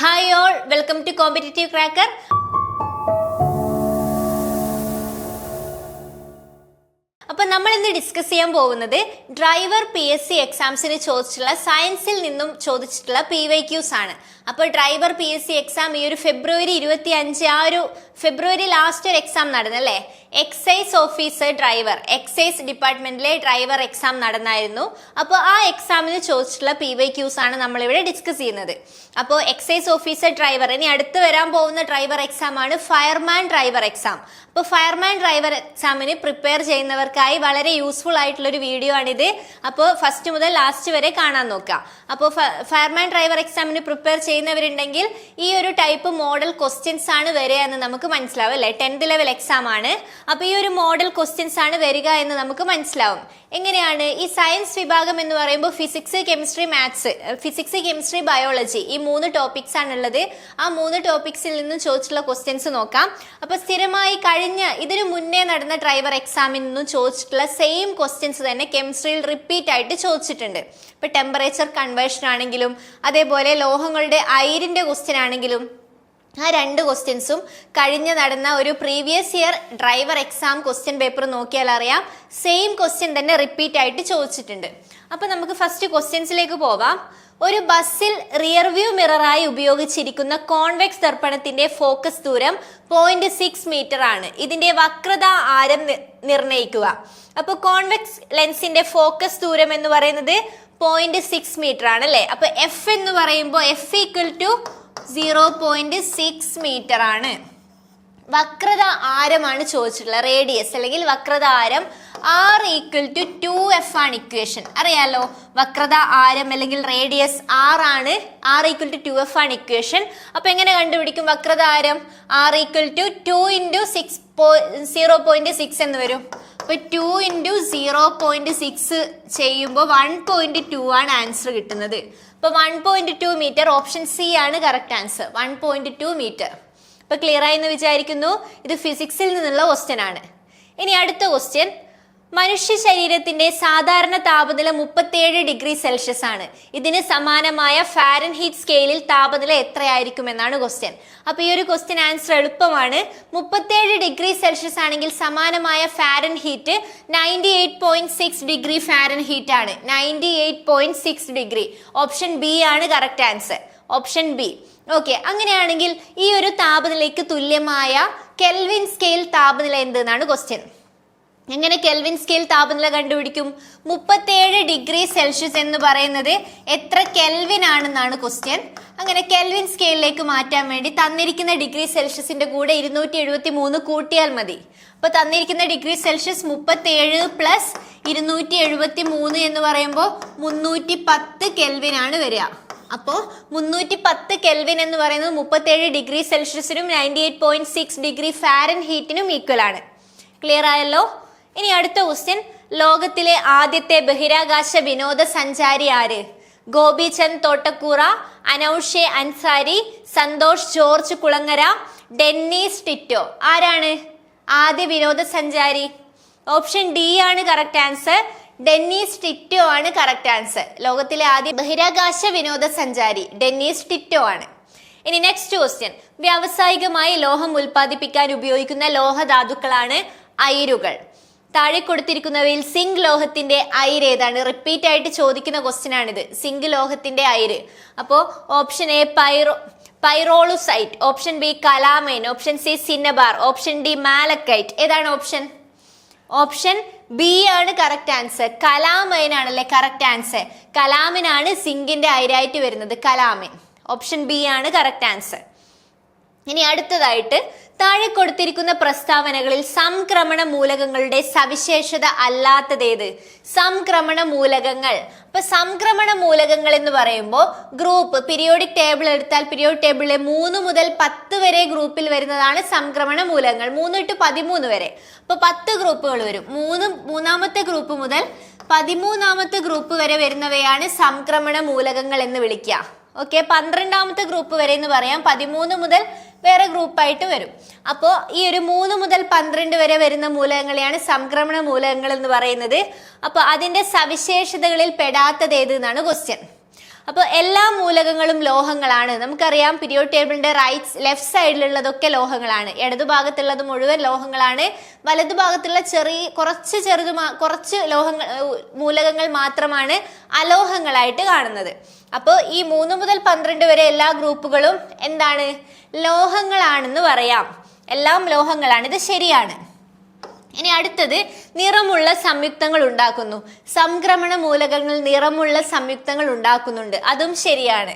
Hi all, welcome to Competitive Cracker. അപ്പോൾ നമ്മൾ ഇന്ന് ഡിസ്കസ് ചെയ്യാൻ പോകുന്നത് ഡ്രൈവർ PSC എക്സാംസിന് ചോദിച്ചിട്ടുള്ള സയൻസിൽ നിന്നും ചോദിച്ചിട്ടുള്ള PYQs ആണ്. അപ്പോൾ ഡ്രൈവർ PSC എക്സാം ഈ ഒരു ഫെബ്രുവരി 25 ആ ഒരു ഫെബ്രുവരി ലാസ്റ്റ് ഒരു എക്സാം നടന്നല്ലേ, എക്സൈസ് ഓഫീസർ ഡ്രൈവർ, എക്സൈസ് ഡിപ്പാർട്ട്മെന്റിലെ ഡ്രൈവർ എക്സാം നടന്നായിരുന്നു. അപ്പോൾ ആ എക്സാമിന് ചോദിച്ചിട്ടുള്ള PYQs ആണ് നമ്മളിവിടെ ഡിസ്കസ് ചെയ്യുന്നത്. അപ്പോൾ എക്സൈസ് ഓഫീസർ ഡ്രൈവർ, ഇനി അടുത്ത് വരാൻ പോകുന്ന ഡ്രൈവർ എക്സാം ആണ് ഫയർമാൻ ഡ്രൈവർ എക്സാം. അപ്പോൾ ഫയർമാൻ ഡ്രൈവർ എക്സാമിന് പ്രിപ്പയർ ചെയ്യുന്നവർക്കായി വളരെ യൂസ്ഫുൾ ആയിട്ടുള്ള ഒരു വീഡിയോ ആണിത്. അപ്പോൾ ഫസ്റ്റ് മുതൽ ലാസ്റ്റ് വരെ കാണാൻ നോക്കുക. അപ്പോൾ ഫയർമാൻ ഡ്രൈവർ എക്സാമിന് പ്രിപ്പയർ ചെയ്യുന്നവരുണ്ടെങ്കിൽ ഈ ഒരു ടൈപ്പ് മോഡൽ ക്വസ്റ്റ്യൻസ് ആണ് വരിക എന്ന് നമുക്ക് മനസ്സിലാവും അല്ലേ. 10th ലെവൽ എക്സാം ആണ്. അപ്പോൾ ഈ ഒരു മോഡൽ ക്വസ്റ്റ്യൻസ് ആണ് വരിക എന്ന് നമുക്ക് മനസ്സിലാവും. എങ്ങനെയാണ് ഈ സയൻസ് വിഭാഗം എന്ന് പറയുമ്പോൾ physics, chemistry, maths, physics, chemistry, biology ഈ 3 ടോപ്പിക്സ് ആണുള്ളത്. ആ 3 ടോപ്പിക്സിൽ നിന്നും ചോദിച്ചിട്ടുള്ള ക്വസ്റ്റ്യൻസ് നോക്കാം. അപ്പോൾ സ്ഥിരമായി ഇതിനു മുന്നേ നടന്ന ഡ്രൈവർ എക്സാമിൽ നിന്നും ചോദിച്ചിട്ടുള്ള സെയിം ക്വസ്റ്റ്യൻസ് തന്നെ കെമിസ്ട്രിയിൽ റിപ്പീറ്റ് ആയിട്ട് ചോദിച്ചിട്ടുണ്ട്. ഇപ്പൊ ടെമ്പറേച്ചർ കൺവേർഷൻ ആണെങ്കിലും അതേപോലെ ലോഹങ്ങളുടെ അയിരിന്റെ ക്വസ്റ്റ്യൻ ആണെങ്കിലും ആ 2 ക്വസ്റ്റ്യൻസും നടന്ന ഒരു previous year driver exam question paper നോക്കിയാൽ അറിയാം സെയിം ക്വസ്റ്റ്യൻ തന്നെ റിപ്പീറ്റ് ആയിട്ട് ചോദിച്ചിട്ടുണ്ട്. അപ്പൊ നമുക്ക് ഫസ്റ്റ് ക്വസ്റ്റ്യൻസിലേക്ക് പോവാം. ഒരു ബസ്സിൽ റിയർ വ്യൂ മിററായി ഉപയോഗിച്ചിരിക്കുന്ന കോൺവെക്സ് ദർപ്പണത്തിന്റെ ഫോക്കസ് ദൂരം 0.6 മീറ്റർ ആണ്. ഇതിന്റെ വക്രത ആരം നിർണയിക്കുക. അപ്പൊ കോൺവെക്സ് ലെൻസിന്റെ ഫോക്കസ് ദൂരം എന്ന് പറയുന്നത് 0.6 മീറ്റർ ആണ് അല്ലെ. അപ്പൊ എഫ് എന്ന് പറയുമ്പോൾ എഫ് ഈക്വൽ ടു 0.6 മീറ്റർ ആണ്. വക്രത ആരമാണ് ചോദിച്ചിട്ടുള്ളത്, റേഡിയസ് അല്ലെങ്കിൽ വക്രത ആരം R ഈക്വൽ ടു 2F ആണ് ഇക്വേഷൻ. അറിയാലോ, വക്രത ആരം അല്ലെങ്കിൽ റേഡിയസ് R ആണ്, R ഈക്വൽ ടു 2F ആണ് ഇക്വേഷൻ. അപ്പൊ എങ്ങനെ കണ്ടുപിടിക്കും വക്രത ആരം? R ഈക്വൽ ടു 2 ഇൻറ്റു 0.6 എന്ന് വരും. അപ്പൊ 2 ഇൻറ്റു 0.6 ചെയ്യുമ്പോൾ 1.2 ആണ് ആൻസർ കിട്ടുന്നത്. അപ്പൊ 1.2 മീറ്റർ, ഓപ്ഷൻ സി ആണ് കറക്റ്റ് ആൻസർ, 1.2 മീറ്റർ. ഇപ്പൊ ക്ലിയർ ആയി എന്ന് വിചാരിക്കുന്നു. ഇത് ഫിസിക്സിൽ നിന്നുള്ള ക്വസ്റ്റ്യൻ ആണ്. ഇനി അടുത്ത ക്വസ്റ്റ്യൻ, മനുഷ്യ ശരീരത്തിന്റെ സാധാരണ താപനില 37 ഡിഗ്രി സെൽഷ്യസ് ആണ്. ഇതിന് സമാനമായ ഫാരൻഹീറ്റ് സ്കെയിലിൽ താപനില എത്രയായിരിക്കും എന്നാണ് ക്വസ്റ്റ്യൻ. അപ്പൊ ഈ ഒരു ക്വസ്റ്റ്യൻ ആൻസർ എളുപ്പമാണ്. 37 ഡിഗ്രി സെൽഷ്യസ് ആണെങ്കിൽ സമാനമായ ഫാരൻഹീറ്റ് 98.6 ഡിഗ്രി ഫാരൻഹീറ്റ് ആണ്. 98.6 ഡിഗ്രി, ഓപ്ഷൻ ബി ആണ് correct answer, option B. Okay, അങ്ങനെയാണെങ്കിൽ ഈ ഒരു താപനിലയ്ക്ക് തുല്യമായ കെൽവിൻ സ്കെയിൽ താപനില എന്തെന്നാണ് ക്വസ്റ്റ്യൻ. എങ്ങനെ കെൽവിൻ സ്കെയിൽ താപനില കണ്ടുപിടിക്കും? 37 ഡിഗ്രി സെൽഷ്യസ് എന്ന് പറയുന്നത് എത്ര കെൽവിൻ ആണെന്നാണ് ക്വസ്റ്റ്യൻ. അങ്ങനെ കെൽവിൻ സ്കെയിലിലേക്ക് മാറ്റാൻ വേണ്ടി തന്നിരിക്കുന്ന ഡിഗ്രി സെൽഷ്യസിന്റെ കൂടെ 273 കൂട്ടിയാൽ മതി. അപ്പൊ തന്നിരിക്കുന്ന ഡിഗ്രി സെൽഷ്യസ് 37 പ്ലസ് 273 എന്ന് പറയുമ്പോൾ 310 കെൽവിൻ ആണ് വരിക. അപ്പോൾ 310 കെൽവിൻ എന്ന് പറയുന്നത് 37 ഡിഗ്രി സെൽഷ്യസിനും 98.6 ഡിഗ്രി ഫാരൻഹീറ്റിനും ഈക്വൽ ആണ്. ക്ലിയർ ആയല്ലോ. ഇനി അടുത്ത ക്വസ്റ്റ്യൻ, ലോകത്തിലെ ആദ്യത്തെ ബഹിരാകാശ വിനോദസഞ്ചാരി ആര്? Gopichand Thotakura, Anousheh Ansari, Santhosh George Kulangara, Dennis Tito. ആരാണ് ആദ്യ വിനോദസഞ്ചാരി? ഓപ്ഷൻ ഡി ആണ് കറക്റ്റ് ആൻസർ, ഡെന്നീസ് ടിറ്റോ ആണ് കറക്റ്റ് ആൻസർ. ലോകത്തിലെ ആദ്യ ബഹിരാകാശ വിനോദസഞ്ചാരി ഡെന്നീസ് ടിറ്റോ ആണ്. ഇനി നെക്സ്റ്റ് ക്വസ്റ്റ്യൻ, വ്യാവസായികമായി ലോഹം ഉൽപ്പാദിപ്പിക്കാൻ ഉപയോഗിക്കുന്ന ലോഹധാതുക്കളാണ് അയിരുകൾ. താഴെ കൊടുത്തിരിക്കുന്നവയിൽ സിങ്ക് ലോഹത്തിന്റെ അയിര് ഏതാണ്? റിപ്പീറ്റ് ആയിട്ട് ചോദിക്കുന്ന ക്വസ്റ്റ്യൻ ആണിത്, സിങ്ക് ലോഹത്തിന്റെ അയിര്. അപ്പോ option A pyrolusite, option B calamine, option C cinnabar, option D malachite. ഏതാണ് ഓപ്ഷൻ? ഓപ്ഷൻ ബി ആണ് കറക്റ്റ് ആൻസർ, കലാമൈൻ ആണല്ലേ കറക്റ്റ് ആൻസർ. കലാമിനാണ് സിങ്കിന്റെ അയിരായിട്ട് വരുന്നത്, കലാമിൻ. ഓപ്ഷൻ ബി ആണ് കറക്റ്റ് ആൻസർ. ഇനി അടുത്തതായിട്ട്, താഴെ കൊടുത്തിരിക്കുന്ന പ്രസ്താവനകളിൽ സംക്രമണ മൂലകങ്ങളുടെ സവിശേഷത അല്ലാത്തതേത്? സംക്രമണ മൂലകങ്ങൾ. അപ്പൊ സംക്രമണ മൂലകങ്ങൾ എന്ന് പറയുമ്പോൾ ഗ്രൂപ്പ്, പീരിയോഡിക് ടേബിൾ എടുത്താൽ പീരിയോഡിക് ടേബിളിലെ 3 മുതൽ 10 വരെ ഗ്രൂപ്പിൽ വരുന്നതാണ് സംക്രമണ മൂലകങ്ങൾ, 3 to 13 വരെ. അപ്പൊ 10 ഗ്രൂപ്പുകൾ വരും. മൂന്നാമത്തെ ഗ്രൂപ്പ് മുതൽ 13ാമത്തെ ഗ്രൂപ്പ് വരെ വരുന്നവയാണ് സംക്രമണ മൂലകങ്ങൾ എന്ന് വിളിക്കുക. ഓക്കെ, 12ാമത്തെ ഗ്രൂപ്പ് വരെ എന്ന് പറയാം, 13 മുതൽ വേറെ ഗ്രൂപ്പായിട്ട് വരും. അപ്പോൾ ഈ ഒരു 3 മുതൽ 12 വരെ വരുന്ന മൂലകങ്ങളെയാണ് സംക്രമണ മൂലകങ്ങൾ എന്ന് പറയുന്നത്. അപ്പോൾ അതിന്റെ സവിശേഷതകളിൽ പെടാത്തത് ഏത് എന്നാണ് ക്വസ്റ്റ്യൻ. അപ്പോൾ എല്ലാ മൂലകങ്ങളും ലോഹങ്ങളാണ്. നമുക്കറിയാം പീരിയോഡിക് ടേബിളിന്റെ ലെഫ്റ്റ് സൈഡിലുള്ളതൊക്കെ ലോഹങ്ങളാണ്. ഇടതുഭാഗത്തുള്ളത് മുഴുവൻ ലോഹങ്ങളാണ്. വലതുഭാഗത്തുള്ള കുറച്ച് മൂലകങ്ങൾ മാത്രമാണ് അലോഹങ്ങളായിട്ട് കാണുന്നത്. അപ്പോൾ ഈ 3 മുതൽ 12 വരെ എല്ലാ ഗ്രൂപ്പുകളും എന്താണ്? ലോഹങ്ങളാണെന്ന് പറയാം. എല്ലാം ലോഹങ്ങളാണ്. ഇത് ശരിയാണ്. ഇനി അടുത്തത് നിറമുള്ള സംയുക്തങ്ങൾ ഉണ്ടാക്കുന്നു. സംക്രമണ മൂലകങ്ങൾ നിറമുള്ള സംയുക്തങ്ങൾ ഉണ്ടാക്കുന്നുണ്ട്. അതും ശരിയാണ്.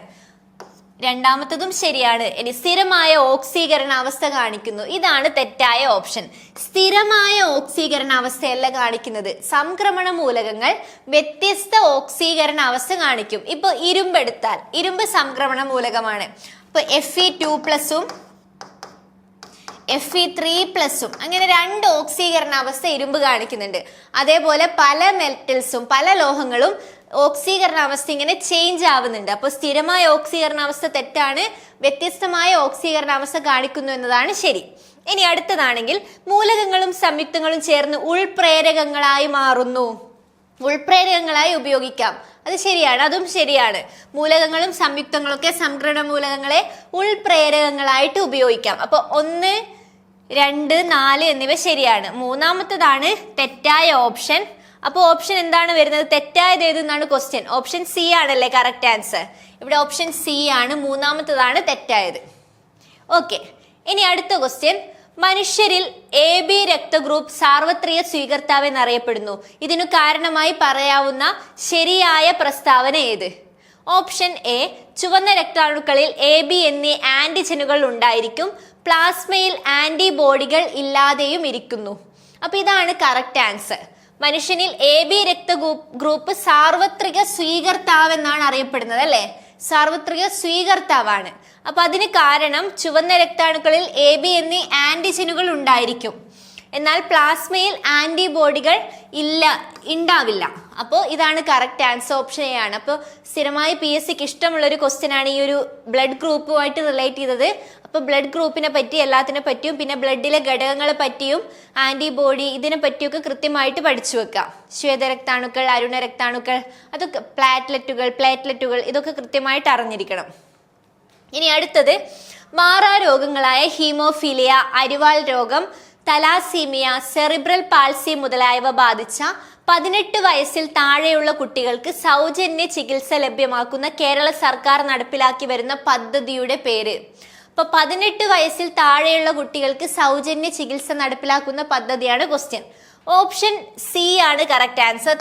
രണ്ടാമത്തതും ശരിയാണ്. ഇനി സ്ഥിരമായ ഓക്സീകരണാവസ്ഥ കാണിക്കുന്നു. ഇതാണ് തെറ്റായ ഓപ്ഷൻ. സ്ഥിരമായ ഓക്സീകരണാവസ്ഥയല്ല കാണിക്കുന്നത്. സംക്രമണ മൂലകങ്ങൾ വ്യത്യസ്ത ഓക്സീകരണാവസ്ഥ കാണിക്കും. ഇപ്പൊ ഇരുമ്പ് എടുത്താൽ, ഇരുമ്പ് സംക്രമണ മൂലകമാണ്. അപ്പൊ Fe2+ഉം Fe3+ഉം അങ്ങനെ 2 ഓക്സീകരണാവസ്ഥ ഇരുമ്പ് കാണിക്കുന്നുണ്ട്. അതേപോലെ പല മെറ്റൽസും പല ലോഹങ്ങളും ഓക്സീകരണാവസ്ഥ ഇങ്ങനെ ചേഞ്ച് ആവുന്നുണ്ട്. അപ്പോൾ സ്ഥിരമായ ഓക്സീകരണാവസ്ഥ തെറ്റാണ്. വ്യത്യസ്തമായ ഓക്സീകരണാവസ്ഥ കാണിക്കുന്നു എന്നതാണ് ശരി. ഇനി അടുത്തതാണെങ്കിൽ മൂലകങ്ങളും സംയുക്തങ്ങളും ചേർന്ന് ഉൾപ്രേരകങ്ങളായി മാറുന്നു. ഉൾപ്രേരകങ്ങളായി ഉപയോഗിക്കാം. അത് ശരിയാണ്. അതും ശരിയാണ്. മൂലകങ്ങളും സംയുക്തങ്ങളൊക്കെ സംക്രമണ മൂലകങ്ങളെ ഉൾപ്രേരകങ്ങളായിട്ട് ഉപയോഗിക്കാം. അപ്പൊ 1, 2, 4 എന്നിവ ശരിയാണ്. മൂന്നാമത്തതാണ് തെറ്റായ ഓപ്ഷൻ. അപ്പോൾ ഓപ്ഷൻ എന്താണ് വരുന്നത്? തെറ്റായത് ഏതെന്നാണ് ക്വസ്റ്റ്യൻ. ഓപ്ഷൻ സി ആണല്ലേ കറക്റ്റ് ആൻസർ. ഇവിടെ ഓപ്ഷൻ സി ആണ്. മൂന്നാമത്തതാണ് തെറ്റായത്. ഓക്കെ, ഇനി അടുത്ത ക്വസ്റ്റ്യൻ. മനുഷ്യരിൽ AB രക്തഗ്രൂപ്പ് സാർവത്രിക സ്വീകർത്താവ് എന്നറിയപ്പെടുന്നു. ഇതിനു കാരണമായി പറയാവുന്ന ശരിയായ പ്രസ്താവന ഏത്? ഓപ്ഷൻ എ, ചുവന്ന രക്താണുക്കളിൽ AB എന്നീ ആന്റിജനുകൾ ഉണ്ടായിരിക്കും. പ്ലാസ്മയിൽ ആന്റിബോഡികൾ ഇല്ലാതെയും ഇരിക്കുന്നു. അപ്പൊ ഇതാണ് കറക്റ്റ് ആൻസർ. മനുഷ്യനിൽ AB രക്തഗ്രൂപ്പ് സാർവത്രിക സ്വീകർത്താവ് എന്നാണ് അറിയപ്പെടുന്നത് അല്ലെ. സാർവത്രിക സ്വീകർത്താവാണ്. അപ്പൊ അതിന് കാരണം ചുവന്ന രക്താണുക്കളിൽ AB എന്നീ ആന്റിജനുകൾ ഉണ്ടായിരിക്കും. എന്നാൽ പ്ലാസ്മയിൽ ആന്റിബോഡികൾ ഉണ്ടാവില്ല. അപ്പോൾ ഇതാണ് കറക്റ്റ് ആൻസർ. ഓപ്ഷൻ എ ആണ്. അപ്പോൾ സ്ഥിരമായി PSCക്ക് ഇഷ്ടമുള്ള ഒരു ക്വസ്റ്റ്യൻ ആണ് ഈ ഒരു ബ്ലഡ് ഗ്രൂപ്പുമായിട്ട് റിലേറ്റ് ചെയ്തത്. അപ്പോൾ ബ്ലഡ് ഗ്രൂപ്പിനെ പറ്റി എല്ലാത്തിനെ പറ്റിയും പിന്നെ ബ്ലഡിലെ ഘടകങ്ങളെ പറ്റിയും ആന്റിബോഡി ഇതിനെ പറ്റിയൊക്കെ കൃത്യമായിട്ട് പഠിച്ചു വെക്കാം. ശ്വേതരക്താണുക്കൾ, അരുണ രക്താണുക്കൾ, അതൊക്കെ പ്ലേറ്റ്ലെറ്റുകൾ ഇതൊക്കെ കൃത്യമായിട്ട് അറിഞ്ഞിരിക്കണം. ഇനി അടുത്തത് മാറാരോഗങ്ങളായ ഹീമോഫീലിയ, അരിവാൾ രോഗം, തലാസീമിയ, സെറിബ്രൽ പാൾസി മുതലായവ ബാധിച്ച 18 വയസ്സിൽ താഴെയുള്ള കുട്ടികൾക്ക് സൗജന്യ ചികിത്സ ലഭ്യമാക്കുന്ന കേരള സർക്കാർ നടപ്പിലാക്കി വരുന്ന പദ്ധതിയുടെ പേര്. അപ്പൊ 18 വയസ്സിൽ താഴെയുള്ള കുട്ടികൾക്ക് സൗജന്യ ചികിത്സ നടപ്പിലാക്കുന്ന പദ്ധതിയാണ് ക്വസ്റ്റ്യൻ. ഓപ്ഷൻ സി ആണ് കറക്റ്റ് ആൻസർ.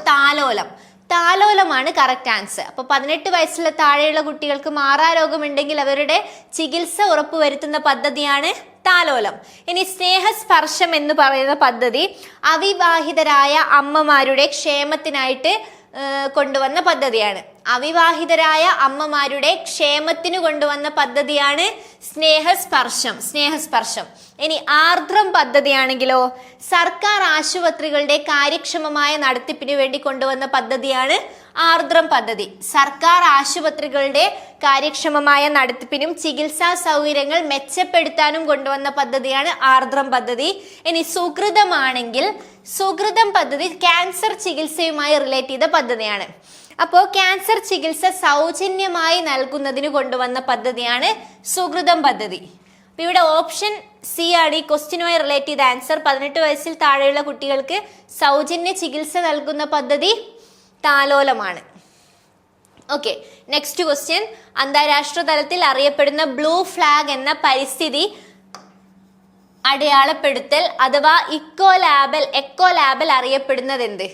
താലോലമാണ് കറക്റ്റ് ആൻസർ. അപ്പൊ 18 വയസ്സിലെ താഴെയുള്ള കുട്ടികൾക്ക് മാറാരോഗമുണ്ടെങ്കിൽ അവരുടെ ചികിത്സ ഉറപ്പുവരുത്തുന്ന പദ്ധതിയാണ് താലോലം. ഇനി സ്നേഹസ്പർശം എന്ന് പറയുന്ന പദ്ധതി അവിവാഹിതരായ അമ്മമാരുടെ ക്ഷേമത്തിനായിട്ട് കൊണ്ടുവന്ന പദ്ധതിയാണ്. അവിവാഹിതരായ അമ്മമാരുടെ ക്ഷേമത്തിന് കൊണ്ടുവന്ന പദ്ധതിയാണ് സ്നേഹസ്പർശം. ഇനി ആർദ്രം പദ്ധതിയാണെങ്കിലോ സർക്കാർ ആശുപത്രികളുടെ കാര്യക്ഷമമായ നടത്തിപ്പിന് വേണ്ടി കൊണ്ടുവന്ന പദ്ധതിയാണ് ആർദ്രം പദ്ധതി. സർക്കാർ ആശുപത്രികളുടെ കാര്യക്ഷമമായ നടത്തിപ്പിനും ചികിത്സാ സൗകര്യങ്ങൾ മെച്ചപ്പെടുത്താനും കൊണ്ടുവന്ന പദ്ധതിയാണ് ആർദ്രം പദ്ധതി. ഇനി സുകൃതം പദ്ധതി ക്യാൻസർ ചികിത്സയുമായി റിലേറ്റ് ചെയ്ത പദ്ധതിയാണ്. അപ്പോൾ ക്യാൻസർ ചികിത്സ സൗജന്യമായി നൽകുന്നതിന് കൊണ്ടുവന്ന പദ്ധതിയാണ് സുകൃതം പദ്ധതി. അപ്പൊ ഇവിടെ ഓപ്ഷൻ സി ആണ് ഈ ക്വസ്റ്റ്യനുമായി റിലേറ്റ് ചെയ്ത ആൻസർ. 18 വയസ്സിൽ താഴെയുള്ള കുട്ടികൾക്ക് സൗജന്യ ചികിത്സ നൽകുന്ന പദ്ധതി താലോലമാണ്. Okay, next question. അന്താരാഷ്ട്ര തലത്തിൽ അറിയപ്പെടുന്ന ബ്ലൂ ഫ്ലാഗ് എന്ന പരിസ്ഥിതി അടയാളപ്പെടുത്തൽ അഥവാ എക്കോ ലാബൽ അറിയപ്പെടുന്നത് എന്ത്?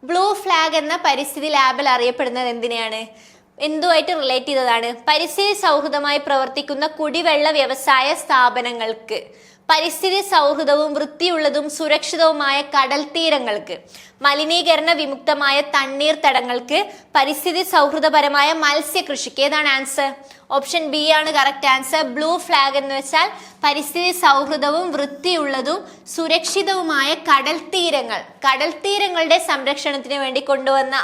ബ്ലൂ ഫ്ലാഗ് എന്ന പരിസ്ഥിതി ലാബൽ അറിയപ്പെടുന്നത് എന്തിനെയാണ്? എന്തുമായിട്ട് റിലേറ്റ് ചെയ്തതാണ്? പരിസ്ഥിതി സൗഹൃദമായി പ്രവർത്തിക്കുന്ന കുടിവെള്ള വ്യവസായ സ്ഥാപനങ്ങൾക്ക്, പരിസ്ഥിതി സൗഹൃദവും വൃത്തിയുള്ളതും സുരക്ഷിതവുമായ കടൽ തീരങ്ങൾക്ക്, മലിനീകരണ വിമുക്തമായ തണ്ണീർത്തടങ്ങൾക്ക്, പരിസ്ഥിതി സൗഹൃദപരമായ മത്സ്യകൃഷിക്ക്. ഏതാണ് ആൻസർ? ഓപ്ഷൻ ബി ആണ് കറക്റ്റ് ആൻസർ. ബ്ലൂ ഫ്ലാഗ് എന്ന് വെച്ചാൽ പരിസ്ഥിതി സൗഹൃദവും വൃത്തിയുള്ളതും സുരക്ഷിതവുമായ കടൽ തീരങ്ങളുടെ സംരക്ഷണത്തിന് വേണ്ടി കൊണ്ടുവന്ന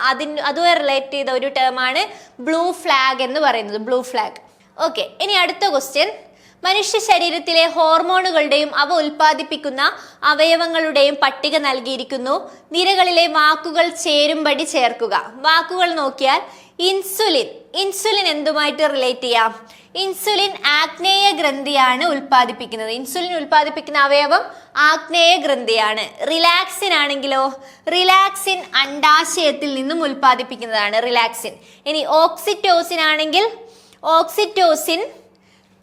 അതുമായി റിലേറ്റ് ചെയ്ത ഒരു ടേമാണ് ബ്ലൂ ഫ്ലാഗ് എന്ന് പറയുന്നത്. Blue flag. ഓക്കെ, ഇനി അടുത്ത ക്വസ്റ്റ്യൻ. മനുഷ്യ ശരീരത്തിലെ ഹോർമോണുകളുടെയും അവ ഉൽപ്പാദിപ്പിക്കുന്ന അവയവങ്ങളുടെയും പട്ടിക നൽകിയിരിക്കുന്നു. നിരകളിലെ വാക്കുകൾ ചേരുംപടി ചേർക്കുക. വാക്കുകൾ നോക്കിയാൽ ഇൻസുലിൻ ഇൻസുലിൻ എന്തുമായിട്ട് റിലേറ്റ് ചെയ്യാം? ഇൻസുലിൻ ആഗ്നേയ ഗ്രന്ഥിയാണ് ഉൽപ്പാദിപ്പിക്കുന്നത്. ഇൻസുലിൻ ഉൽപ്പാദിപ്പിക്കുന്ന അവയവം ആഗ്നേയ ഗ്രന്ഥിയാണ്. റിലാക്സിൻ ആണെങ്കിലോ, റിലാക്സിൻ അണ്ഡാശയത്തിൽ നിന്നും ഉൽപ്പാദിപ്പിക്കുന്നതാണ് റിലാക്സിൻ. ഇനി ഓക്സിറ്റോസിൻ ആണെങ്കിൽ ഓക്സിറ്റോസിൻ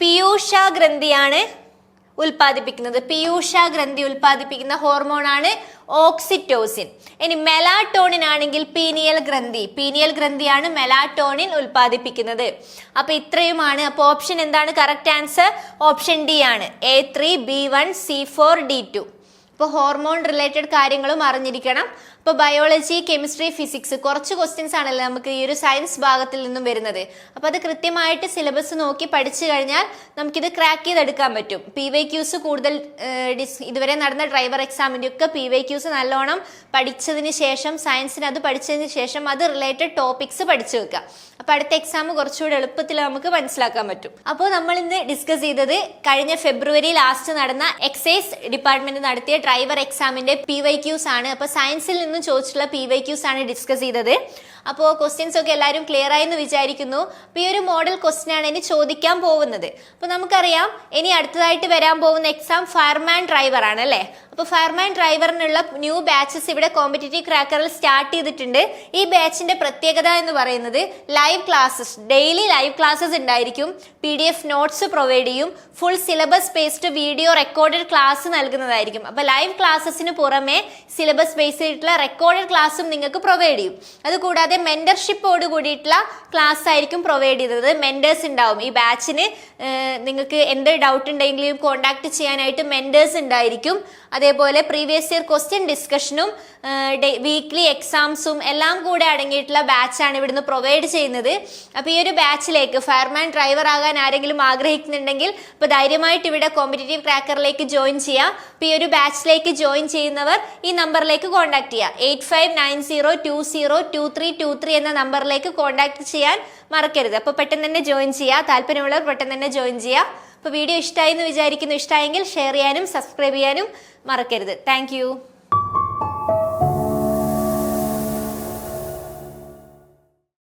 പീയൂഷ ഗ്രന്ഥിയാണ് ഉൽപ്പാദിപ്പിക്കുന്നത്. പീയൂഷ ഗ്രന്ഥി ഉൽപ്പാദിപ്പിക്കുന്ന ഹോർമോണാണ് ഓക്സിറ്റോസിൻ. ഇനി മെലാറ്റോണിൻ ആണെങ്കിൽ പീനിയൽ ഗ്രന്ഥിയാണ് മെലാറ്റോണിൻ ഉൽപ്പാദിപ്പിക്കുന്നത്. അപ്പൊ ഇത്രയുമാണ്. അപ്പൊ ഓപ്ഷൻ എന്താണ് കറക്റ്റ് ആൻസർ? ഓപ്ഷൻ ഡി ആണ്. A3, B1, C4, D2. അപ്പോൾ ഹോർമോൺ റിലേറ്റഡ് കാര്യങ്ങളും അറിഞ്ഞിരിക്കണം. ഇപ്പോൾ ബയോളജി, കെമിസ്ട്രി, ഫിസിക്സ് കുറച്ച് ക്വസ്റ്റ്യൻസ് ആണല്ലോ നമുക്ക് ഈ ഒരു സയൻസ് ഭാഗത്തിൽ നിന്നും വരുന്നത്. അപ്പോൾ അത് കൃത്യമായിട്ട് സിലബസ് നോക്കി പഠിച്ചു കഴിഞ്ഞാൽ നമുക്കിത് ക്രാക്ക് ചെയ്തെടുക്കാൻ പറ്റും. PYQs കൂടുതൽ ഇതുവരെ നടന്ന ഡ്രൈവർ എക്സാമിൻ്റെ ഒക്കെ PYQs നല്ലോണം പഠിച്ചതിന് ശേഷം, സയൻസിന് അത് പഠിച്ചതിന് ശേഷം അത് റിലേറ്റഡ് ടോപ്പിക്സ് പഠിച്ചു വെക്കുക. അപ്പോൾ അടുത്ത എക്സാം കുറച്ചുകൂടി എളുപ്പത്തിൽ നമുക്ക് മനസ്സിലാക്കാൻ പറ്റും. അപ്പോൾ നമ്മൾ ഇന്ന് ഡിസ്കസ് ചെയ്തത് കഴിഞ്ഞ ഫെബ്രുവരി ലാസ്റ്റ് നടന്ന എക്സൈസ് ഡിപ്പാർട്ട്മെന്റ് നടത്തിയ ഡ്രൈവർ എക്സാമിന്റെ PYQs ആണ്. അപ്പോൾ സയൻസിൽ നിന്നും ചോദിച്ചിട്ടുള്ള PYQs ആണ് ഡിസ്കസ് ചെയ്തത്. അപ്പോൾ ക്വസ്റ്റ്യൻസ് ഒക്കെ എല്ലാവരും ക്ലിയർ ആയി എന്ന് വിചാരിക്കുന്നു. അപ്പോൾ ഈ ഒരു മോഡൽ ക്വസ്റ്റ്യൻ ആണ് ഇനി ചോദിക്കാൻ പോകുന്നത്. അപ്പോൾ നമുക്കറിയാം ഇനി അടുത്തതായിട്ട് വരാൻ പോകുന്ന എക്സാം ഫയർമാൻ ഡ്രൈവർ ആണ് അല്ലേ. അപ്പോൾ ഫയർമാൻ ഡ്രൈവറിനുള്ള ന്യൂ ബാച്ചസ് ഇവിടെ കോമ്പറ്റേറ്റീവ് ക്രാക്കറിൽ സ്റ്റാർട്ട് ചെയ്തിട്ടുണ്ട്. ഈ ബാച്ചിന്റെ പ്രത്യേകത എന്ന് പറയുന്നത് live classes, daily live classes ഉണ്ടായിരിക്കും. PDF നോട്ട്സ് പ്രൊവൈഡ് ചെയ്യും. Full syllabus based video recorded class നൽകുന്നതായിരിക്കും. അപ്പോൾ ലൈവ് ക്ലാസ്സസിന് പുറമെ സിലബസ് ബേസ്ഡ് ആയിട്ടുള്ള റെക്കോർഡഡ് ക്ലാസ്സും നിങ്ങൾക്ക് പ്രൊവൈഡ് ചെയ്യും. അതുകൂടാതെ മെന്റർഷിപ്പോട് കൂടിയിട്ടുള്ള ക്ലാസ് ആയിരിക്കും പ്രൊവൈഡ് ചെയ്തത്. മെന്റേഴ്സ് ഉണ്ടാവും ഈ ബാച്ചിന്. നിങ്ങൾക്ക് എന്ത് ഡൗട്ട് ഉണ്ടെങ്കിലും കോൺടാക്ട് ചെയ്യാനായിട്ട് മെന്റേഴ്സ് ഉണ്ടായിരിക്കും. അതേപോലെ പ്രീവിയസ് ഇയർ ക്വസ്റ്റ്യൻ ഡിസ്കഷനും വീക്ക്ലി എക്സാംസും എല്ലാം കൂടെ അടങ്ങിയിട്ടുള്ള ബാച്ചാണ് ഇവിടുന്ന് പ്രൊവൈഡ് ചെയ്യുന്നത്. അപ്പോൾ ഈ ഒരു ബാച്ചിലേക്ക് ഫയർമാൻ ഡ്രൈവർ ആകാൻ ആരെങ്കിലും ആഗ്രഹിക്കുന്നുണ്ടെങ്കിൽ ഇപ്പോൾ ധൈര്യമായിട്ട് ഇവിടെ കോമ്പറ്റേറ്റീവ് ക്രാക്കറിലേക്ക് ജോയിൻ ചെയ്യുക. അപ്പോൾ ഈ ഒരു ബാച്ചിലേക്ക് ജോയിൻ ചെയ്യുന്നവർ ഈ നമ്പറിലേക്ക് കോൺടാക്ട് ചെയ്യുക. 8590202323 എന്ന നമ്പറിലേക്ക് കോൺടാക്ട് ചെയ്യാൻ മറക്കരുത്. അപ്പോൾ പെട്ടെന്ന് തന്നെ ജോയിൻ ചെയ്യുക. താല്പര്യമുള്ളവർ പെട്ടെന്ന് തന്നെ ജോയിൻ ചെയ്യുക. അപ്പോൾ വീഡിയോ ഇഷ്ടമായി എന്ന് വിചാരിക്കുന്നു. ഇഷ്ടമായെങ്കിൽ ഷെയർ ചെയ്യാനും സബ്സ്ക്രൈബ് ചെയ്യാനും മറക്കരുത്. താങ്ക്